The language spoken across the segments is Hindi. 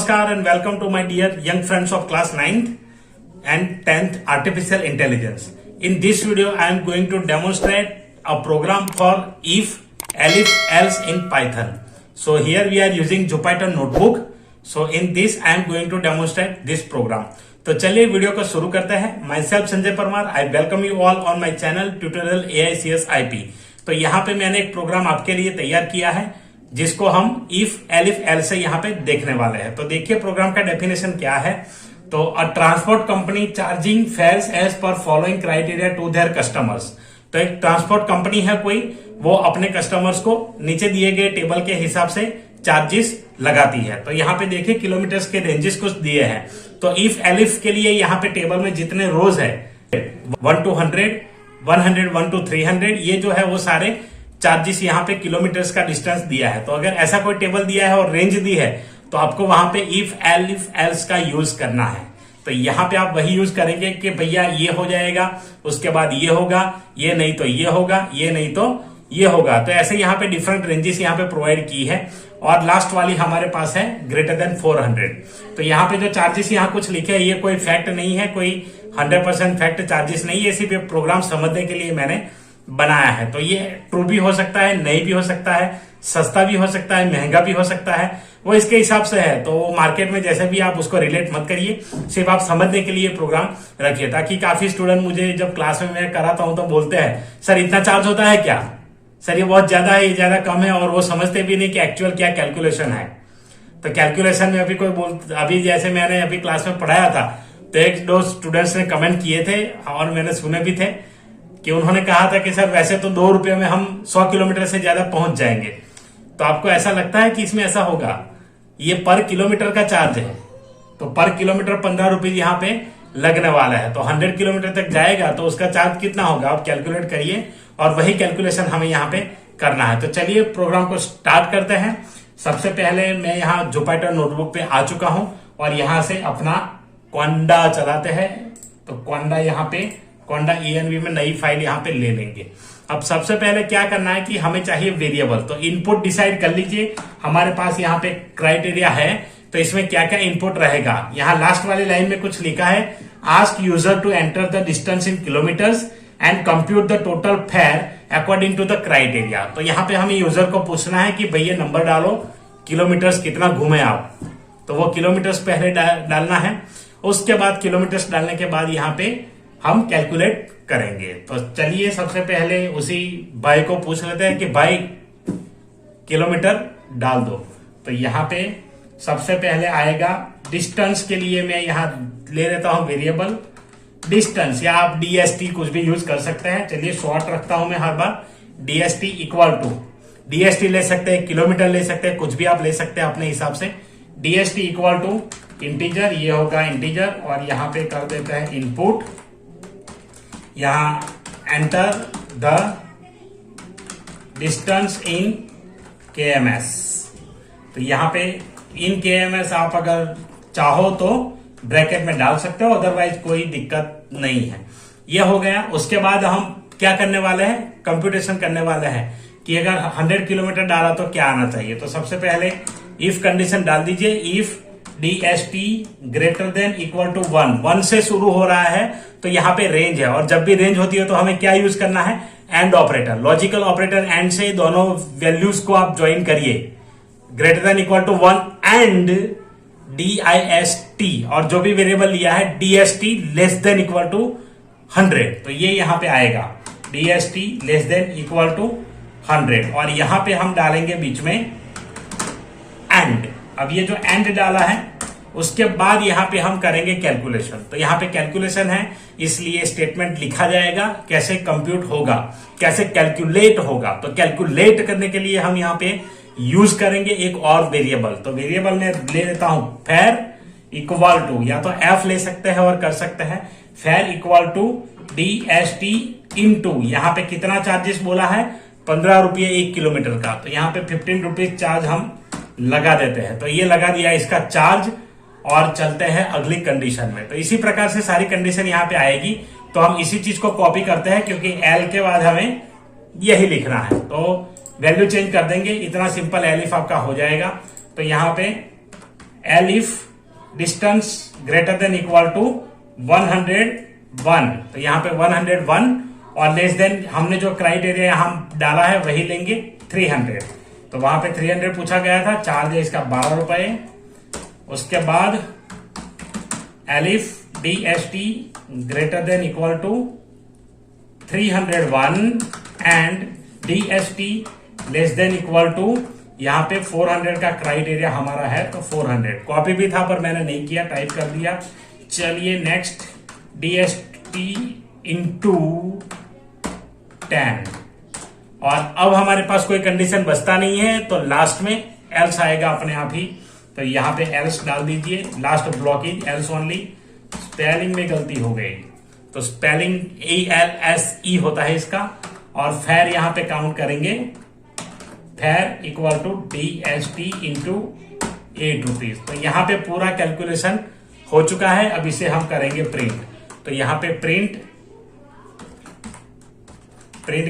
Namaskar and welcome to my dear young friends of class 9th and 10th Artificial Intelligence. In this video, I am going to demonstrate a program for if, elif, else in Python. So here we are using Jupyter Notebook. So in this, I am going to demonstrate this program. तो चलिए वीडियो को शुरू करते हैं. My self Sanjay Parmar. I welcome you all on my channel tutorial AICS IP. तो यहाँ पे मैंने एक प्रोग्राम आपके लिए तैयार किया है जिसको हम इफ एलिफ एल से यहाँ पे देखने वाले हैं. तो देखिए प्रोग्राम का डेफिनेशन क्या है. तो a transport company charging fares as per following criteria to their customers. तो एक ट्रांसपोर्ट कंपनी है कोई, वो अपने कस्टमर्स को नीचे दिए गए टेबल के हिसाब से चार्जेस लगाती है. तो यहाँ पे देखिए किलोमीटर्स के रेंजेस कुछ दिए हैं. तो इफ एलिफ के लिए यहाँ पे टेबल में जितने रोज है 1 to 100, 100, 1 to 300, ये जो है वो सारे चार्जेस यहाँ पे किलोमीटर्स का डिस्टेंस दिया है. तो अगर ऐसा कोई टेबल दिया है और रेंज दी है तो आपको वहां पे इफ एलिफ एल्स का यूज करना है. तो यहाँ पे आप वही यूज करेंगे कि भैया ये हो जाएगा, उसके बाद ये होगा, ये नहीं तो ये होगा, ये नहीं तो ये होगा. तो ऐसे यहाँ पे डिफरेंट रेंजेस यहाँ पे प्रोवाइड की है. और लास्ट वाली हमारे पास है ग्रेटर देन 400. तो यहाँ पे जो चार्जेस यहाँ कुछ लिखे हैं ये कोई फैक्ट नहीं है, कोई 100% फैक्ट चार्जेस नहीं है, सिर्फ प्रोग्राम समझने के लिए मैंने बनाया है. तो ये ट्रू भी हो सकता है, नहीं भी हो सकता है, सस्ता भी हो सकता है, महंगा भी हो सकता है, वो इसके हिसाब से है. तो मार्केट में जैसे भी आप उसको रिलेट मत करिए, सिर्फ आप समझने के लिए प्रोग्राम रखिए. ताकि काफी स्टूडेंट मुझे जब क्लास में मैं कराता हूं तो बोलते हैं सर इतना चार्ज होता है क्या, सर ये बहुत ज्यादा है, ये ज्यादा कम है, और वो समझते भी नहीं कि एक्चुअल क्या कैलकुलेशन है. तो कैलकुलेशन में अभी अभी जैसे मैंने अभी क्लास में पढ़ाया था तो एक दो स्टूडेंट्स ने कमेंट किए थे और मैंने सुने भी थे कि उन्होंने कहा था कि सर वैसे तो 2 रुपये में हम 100 किलोमीटर से ज्यादा पहुंच जाएंगे. तो आपको ऐसा लगता है कि इसमें ऐसा होगा? ये पर किलोमीटर का चार्ज है, तो पर किलोमीटर 15 रुपये यहाँ पे लगने वाला है. तो 100 किलोमीटर तक जाएगा तो उसका चार्ज कितना होगा आप कैलकुलेट करिए, और वही कैलकुलेशन हमें यहाँ पे करना है. तो चलिए प्रोग्राम को स्टार्ट करते हैं. सबसे पहले मैं यहाँ जुपाइटर नोटबुक पे आ चुका हूं और यहाँ से अपना क्वांडा चलाते हैं. तो क्वांडा यहाँ पे क्वांडा ENV में नई फाइल यहाँ पे ले लेंगे. अब सबसे पहले क्या करना है कि हमें चाहिए वेरिएबल. तो इनपुट डिसाइड कर लीजिए. हमारे पास यहाँ पे क्राइटेरिया है तो इसमें क्या क्या इनपुट रहेगा. यहाँ लास्ट वाली लाइन में कुछ लिखा है, ask user to enter the distance in kilometres and compute the total fare according to the criteria. तो यहाँ पे हमें यूजर को पूछना है कि भैया नंबर डालो, किलोमीटर्स कितना घूमे आप. तो वो किलोमीटर्स पहले डालना है. उसके बाद किलोमीटर्स डालने के बाद यहाँ पे हम कैलकुलेट करेंगे. तो चलिए सबसे पहले उसी भाई को पूछ लेते हैं कि भाई किलोमीटर डाल दो. तो यहाँ पे सबसे पहले आएगा डिस्टेंस के लिए मैं यहाँ ले लेता हूं वेरिएबल डिस्टेंस, या आप DST कुछ भी यूज कर सकते हैं. चलिए शॉर्ट रखता हूं मैं हर बार. DST इक्वल टू DST ले सकते हैं, किलोमीटर ले सकते हैं, कुछ भी आप ले सकते हैं अपने हिसाब से. DST इक्वल टू इंटीजर, ये होगा इंटीजर, और यहाँ पे कर देते हैं इनपुट. यहाँ enter the distance in KMS. तो यहाँ पे इन KMS आप अगर चाहो तो ब्रैकेट में डाल सकते हो, अदरवाइज कोई दिक्कत नहीं है. ये हो गया. उसके बाद हम क्या करने वाले हैं, कंप्यूटेशन करने वाले हैं कि अगर 100 किलोमीटर डाला तो क्या आना चाहिए. तो सबसे पहले इफ कंडीशन डाल दीजिए. If DST greater than equal to 1 से शुरू हो रहा है तो यहाँ पे रेंज है, और जब भी रेंज होती है तो हमें क्या यूज करना है, and operator, logical operator. And से दोनों वैल्यूज को आप ज्वाइन करिए. Greater than equal to 1 and DIST, और जो भी वेरिएबल लिया है DST less than equal to 100. तो ये यहाँ पे आएगा DST less than equal to 100, और यहाँ पे हम डालेंगे बीच में एंड. अब ये जो एंड डाला है उसके बाद यहाँ पे हम करेंगे कैलकुलेशन. तो यहाँ पे कैलकुलेशन है इसलिए स्टेटमेंट लिखा जाएगा कैसे कंप्यूट होगा, कैसे कैलकुलेट होगा. तो कैलकुलेट करने के लिए हम यहाँ पे यूज करेंगे एक और वेरिएबल. तो वेरिएबल में ले लेता हूं फेयर इक्वल टू, या तो F ले सकते हैं और कर सकते हैं, fare equal to DST into, यहाँ पे कितना चार्जेस बोला है, 15 रुपये 1 किलोमीटर का. तो यहाँ पे 15 रुपीज चार्ज हम लगा देते हैं. तो ये लगा दिया इसका चार्ज, और चलते हैं अगली कंडीशन में. तो इसी प्रकार से सारी कंडीशन यहाँ पे आएगी. तो हम इसी चीज को कॉपी करते हैं क्योंकि L के बाद हमें यही लिखना है. तो वैल्यू चेंज कर देंगे, इतना सिंपल एलिफ आपका हो जाएगा. तो यहाँ पे elif distance greater than equal to 101, तो यहाँ पे 101 और लेस देन हमने जो क्राइटेरिया यहाँ डाला है वही लेंगे 300, तो वहां पे 300 पूछा गया था, चार्ज है इसका 12 रुपए। उसके बाद elif DST greater than equal to 301 and DST less than equal to यहाँ पे 400 का क्राइटेरिया हमारा है, तो 400 कॉपी भी था पर मैंने नहीं किया, टाइप कर दिया। चलिए नेक्स्ट DST इंटू 10, और अब हमारे पास कोई कंडीशन बचता नहीं है, तो लास्ट में एल्स आएगा अपने आप ही, तो यहाँ पे एल्स डाल दीजिए। Last block is else only. Spelling में गलती हो गई, तो स्पेलिंग ALSE होता है इसका, और फेयर यहाँ पे काउंट करेंगे, fare equal to DST into 8 rupees. तो यहाँ पे पूरा कैलकुलेशन हो चुका है, अब इसे हम करेंगे प्रिंट। तो यहाँ पे प्रिंट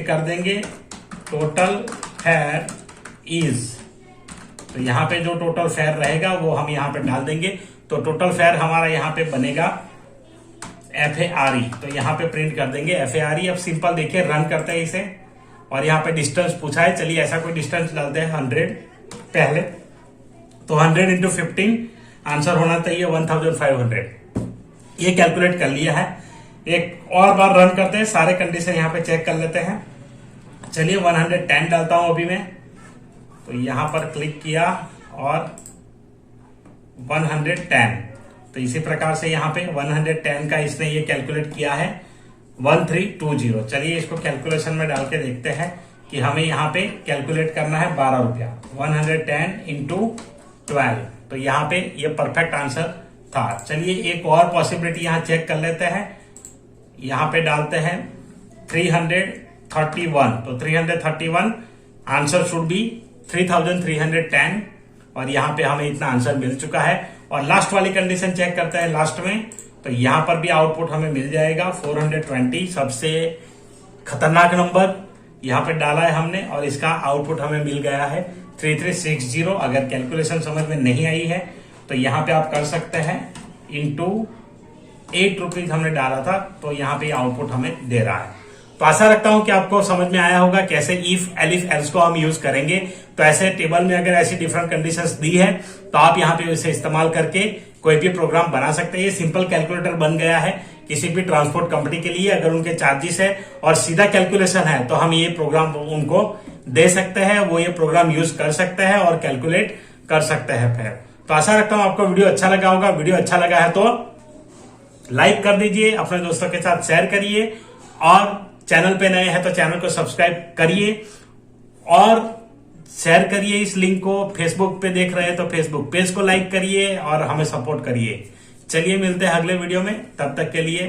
कर देंगे टोटल फेयर इज, तो यहाँ पे जो टोटल फेयर रहेगा वो हम यहाँ पे डाल देंगे। तो टोटल फेयर हमारा यहाँ पे बनेगा FARE, तो यहाँ पे प्रिंट कर देंगे FARE। अब सिंपल देखिए, रन करते हैं इसे, और यहाँ पे डिस्टेंस पूछा है, चलिए ऐसा कोई डिस्टेंस डालते हैं 100 पहले, तो 100 इंटू 15 आंसर होना चाहिए 1500। ये कैलकुलेट कर लिया है। एक और बार रन करते हैं, सारे कंडीशन यहाँ पे चेक कर लेते हैं। चलिए 110 डालता हूं अभी मैं, तो यहां पर क्लिक किया और 110, तो इसी प्रकार से यहाँ पे 110 का इसने ये कैलकुलेट किया है 1320। चलिए इसको कैलकुलेशन में डाल के देखते हैं कि हमें यहाँ पे कैलकुलेट करना है 12 रुपया। 110 इंटू 12, तो यहाँ पे ये परफेक्ट आंसर था। चलिए एक और पॉसिबिलिटी यहाँ चेक कर लेते हैं, यहाँ पे डालते हैं 331, तो 331 आंसर शुड बी 3310, और यहाँ पे हमें इतना आंसर मिल चुका है। और लास्ट वाली कंडीशन चेक करते हैं लास्ट में, तो यहाँ पर भी आउटपुट हमें मिल जाएगा 420, सबसे खतरनाक नंबर यहाँ पे डाला है हमने, और इसका आउटपुट हमें मिल गया है 3360। अगर कैलकुलेशन समझ में नहीं आई है तो यहाँ पे आप कर सकते हैं, इंटू 8 रुपीज हमने डाला था, तो यहाँ पे आउटपुट हमें दे रहा है। तो आशा रखता हूं कि आपको समझ में आया होगा कैसे इफ एलिफ एल्स को हम यूज करेंगे। तो ऐसे टेबल में अगर ऐसी डिफरेंट कंडीशंस दी है तो आप यहाँ पे इसे इस्तेमाल करके कोई भी प्रोग्राम बना सकते हैं। ये सिंपल कैलकुलेटर बन गया है किसी भी ट्रांसपोर्ट कंपनी के लिए। अगर उनके चार्जेस है और सीधा कैलकुलेशन है तो हम ये प्रोग्राम उनको दे सकते हैं, वो ये प्रोग्राम यूज कर सकते हैं और कैलकुलेट कर सकते हैं। फिर तो आशा रखता हूं आपको वीडियो अच्छा लगा होगा। वीडियो अच्छा लगा है तो लाइक कर दीजिए, अपने दोस्तों के साथ शेयर करिए, और चैनल पे नए हैं तो चैनल को सब्सक्राइब करिए और शेयर करिए इस लिंक को। फेसबुक पे देख रहे हैं तो फेसबुक पेज को लाइक करिए और हमें सपोर्ट करिए। चलिए मिलते हैं अगले वीडियो में, तब तक के लिए